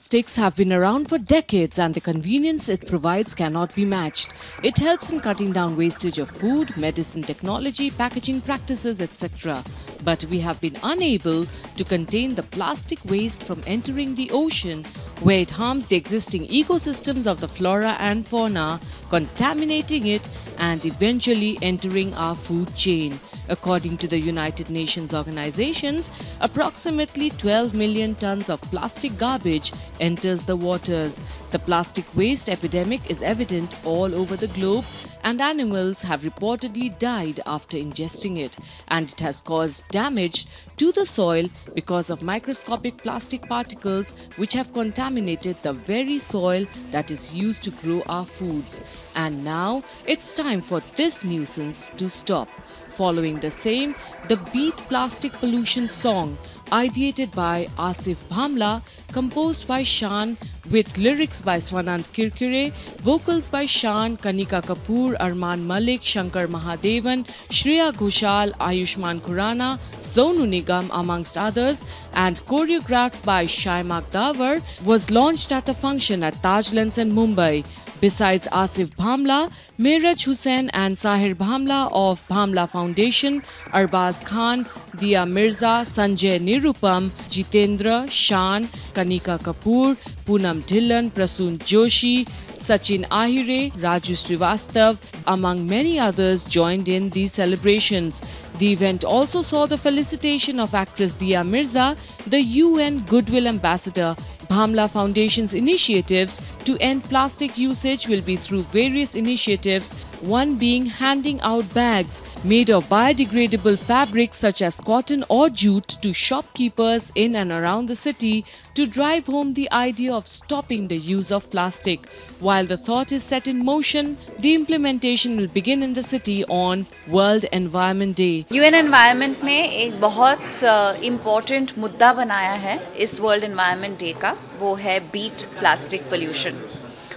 Sticks have been around for decades and the convenience it provides cannot be matched. It helps in cutting down wastage of food, medicine technology, packaging practices, etc. But we have been unable to contain the plastic waste from entering the ocean, where it harms the existing ecosystems of the flora and fauna, contaminating it and eventually entering our food chain. According to the United Nations organizations, approximately 12 million tons of plastic garbage enters the waters. The plastic waste epidemic is evident all over the globe, and animals have reportedly died after ingesting it. And it has caused damage to the soil because of microscopic plastic particles which have contaminated the very soil that is used to grow our foods. And now it's time for this nuisance to stop. Following the same, the Beat Plastic Pollution song, ideated by Asif Bhamla, composed by Shan, with lyrics by Swanand Kirkire, vocals by Shan, Kanika Kapoor, Arman Malik, Shankar Mahadevan, Shreya Ghoshal, Ayushmann Khurrana, Sonu Nigam amongst others, and choreographed by Shaimak Davar, was launched at a function at Tajlands in Mumbai. Besides Asif Bhamla, Mehraj Hussain and Sahir Bhamla of Bhamla Foundation, Arbaz Khan, Dia Mirza, Sanjay Nirupam, Jitendra, Shan, Kanika Kapoor, Poonam Dhillon, Prasoon Joshi, Sachin Ahire, Raju Srivastav, among many others joined in these celebrations. The event also saw the felicitation of actress Dia Mirza, the UN Goodwill Ambassador. Bhamla Foundation's initiatives to end plastic usage will be through various initiatives, one being handing out bags made of biodegradable fabrics such as cotton or jute to shopkeepers in and around the city to drive home the idea of stopping the use of plastic. While the thought is set in motion, the implementation will begin in the city on World Environment Day. UN Environment ने एक बहुत important मुद्दा बनाया है इस world environment day का, वो है बीट प्लास्टिक पोल्यूशन।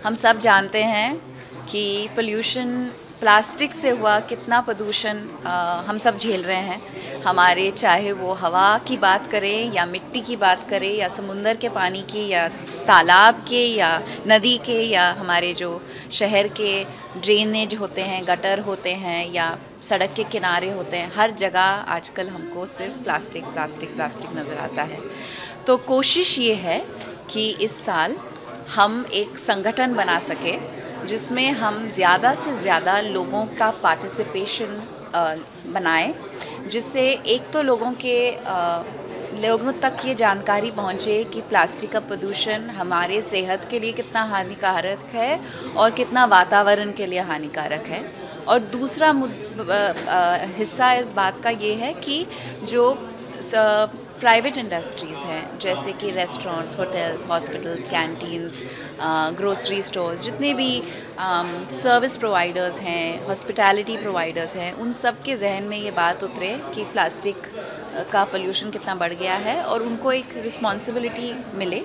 हम सब जानते हैं कि पोल्यूशन प्लास्टिक से हुआ कितना प्रदूषण हम सब झेल रहे हैं। हमारे चाहे वो हवा की बात करें या मिट्टी की बात करें या समुंदर के पानी की या तालाब के या नदी के या हमारे जो शहर के ड्रेनेज होते हैं, गटर होते हैं या सड़क के किनारे होते हैं, हर जगह आजकल हमको सिर्फ प्लास्टिक प्लास्टिक प्लास्टिक नज़र आता है। तो कोशिश ये है कि इस साल हम एक संगठन बना सके जिसमें हम ज़्यादा से ज़्यादा लोगों का पार्टिसिपेशन बनाएं, जिससे एक तो लोगों तक ये जानकारी पहुँचे कि प्लास्टिक का प्रदूषण हमारे सेहत के लिए कितना हानिकारक है और कितना वातावरण के लिए हानिकारक है। और दूसरा हिस्सा इस बात का ये है कि जो प्राइवेट इंडस्ट्रीज़ हैं, जैसे कि restaurants, hotels, hospitals, canteens, grocery stores, जितने भी सर्विस प्रोवाइडर्स हैं, हॉस्पिटैलिटी प्रोवाइडर्स हैं, उन सब के जहन में ये बात उतरे कि प्लास्टिक का पोल्यूशन कितना बढ़ गया है और उनको एक रिस्पॉन्सिबिलिटी मिले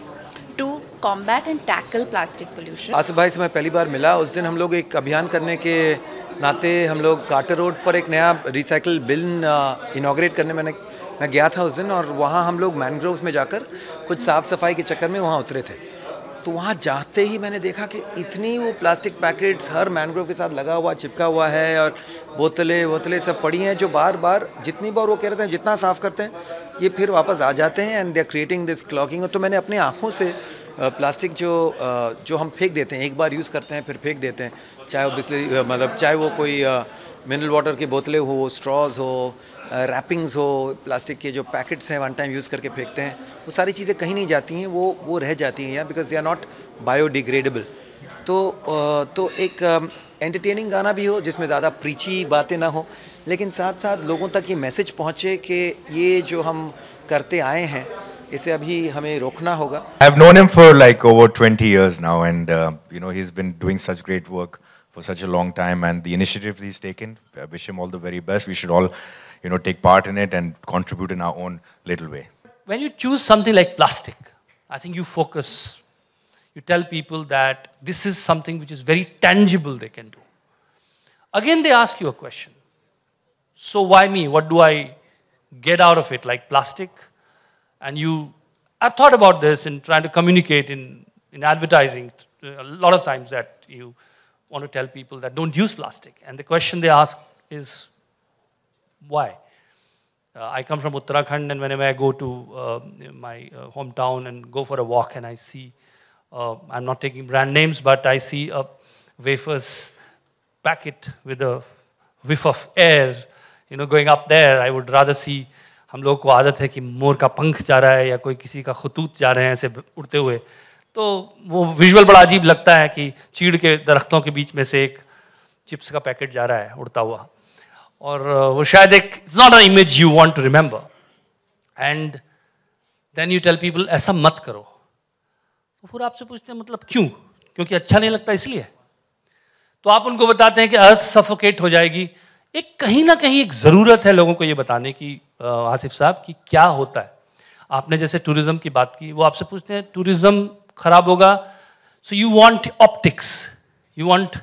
to combat and tackle plastic pollution. Asif भाई से मैं पहली बार मिला, उस दिन हम लोग एक अभियान करने के नाते हम लोग कार्टर रोड पर एक नया रिसाइकिल बिन इनॉग्रेट करने मैं गया था उस दिन, और वहाँ हम लोग मैनग्रोव्स में जाकर कुछ साफ़ सफाई के चक्कर में वहाँ उतरे थे। तो वहाँ जाते ही मैंने देखा कि इतनी वो प्लास्टिक पैकेट्स हर मैनग्रोव के साथ लगा हुआ चिपका हुआ है, और बोतलें सब पड़ी हैं जो बार बार जितनी बार वो कह रहे थे जितना साफ़ करते हैं ये फिर वापस आ जाते हैं, and they are creating this clogging. तो मैंने अपनी आँखों से प्लास्टिक जो हम फेंक देते हैं, एक बार यूज़ करते हैं फिर फेंक देते हैं, चाहे वो बिस्लरी चाहे वो कोई मिनरल वाटर की बोतलें हो, स्ट्रॉज हो, रैपिंग्स हो, प्लास्टिक के जो पैकेट्स हैं वन टाइम यूज़ करके फेंकते हैं, वो सारी चीज़ें कहीं नहीं जाती हैं, वो रह जाती हैं यहाँ, because they are not biodegradable. तो एक एंटरटेनिंग गाना भी हो जिसमें ज़्यादा प्रीची बातें ना हो, लेकिन साथ साथ लोगों तक ये मैसेज पहुँचे कि ये जो हम करते आए हैं इसे अभी हमें रोकना होगा। I've known him for like over 20 years now, and he's been doing such great work for such a long time, and the initiative he's taken, I wish him all the very best. We should all take part in it and contribute in our own little way. When you choose something like plastic, I think you focus. You tell people that this is something which is very tangible they can do. Again, they ask you a question. So why me? What do I get out of it? Like plastic? And you I've thought about this in trying to communicate in advertising. A lot of times that you want to tell people that don't use plastic. And the question they ask is, why? I come from Uttarakhand, and whenever I go to my hometown and go for a walk and I see, I'm not taking brand names, but I see a wafers packet with a whiff of air, going up there. I would rather see, हम लोग को आदत है कि मोर का पंख जा रहा है या कोई किसी का खतूत जा रहे हैं ऐसे उड़ते हुए, तो वो विजुअल बड़ा अजीब लगता है कि चीड़ के दरख्तों के बीच में से एक चिप्स का पैकेट जा रहा है उड़ता हुआ, और वो शायद एक, it's not a image you want to remember. And then you tell people ऐसा मत करो, तो फिर आपसे पूछते हैं मतलब क्यों? क्योंकि अच्छा नहीं लगता इसलिए? तो आप उनको बताते हैं कि अर्थ सफोकेट हो जाएगी. एक कहीं ना कहीं एक ज़रूरत है लोगों को ये बताने की, आसिफ साहब, कि क्या होता है. आपने जैसे टूरिज्म की बात की, वो आपसे पूछते हैं टूरिज्म खराब होगा, so you want optics, you want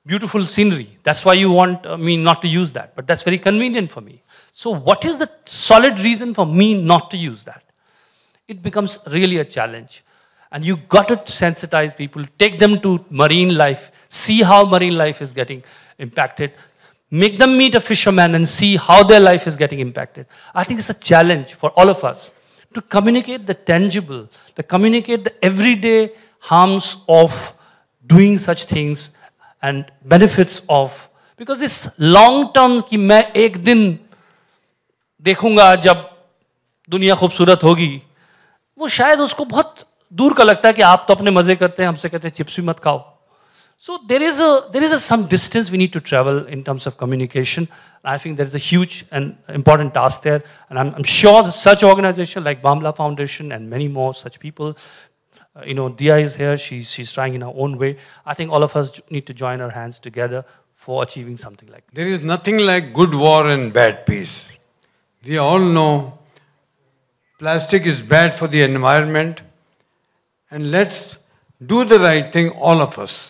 beautiful scenery, that's why you want me not to use that, but that's very convenient for me. So what is the solid reason for me not to use that? It becomes really a challenge, and you got to sensitize people, take them to marine life, see how marine life is getting impacted, make them meet a fisherman and see how their life is getting impacted. I think it's a challenge for all of us to communicate the tangible, to communicate the everyday harms of doing such things and benefits of, because this long term कि मैं एक दिन देखूंगा जब दुनिया खूबसूरत होगी, वो शायद उसको बहुत दूर का लगता है कि आप तो अपने मजे करते हैं, हमसे कहते हैं चिप्स भी मत खाओ. So there is a some distance we need to travel in terms of communication. I think there is a huge and important task there, and I'm sure such organizations like Bamla Foundation and many more such people, Dia is here, she's trying in her own way. I think all of us need to join our hands together for achieving something like that. There is nothing like good war and bad peace. We all know plastic is bad for the environment, and let's do the right thing, all of us.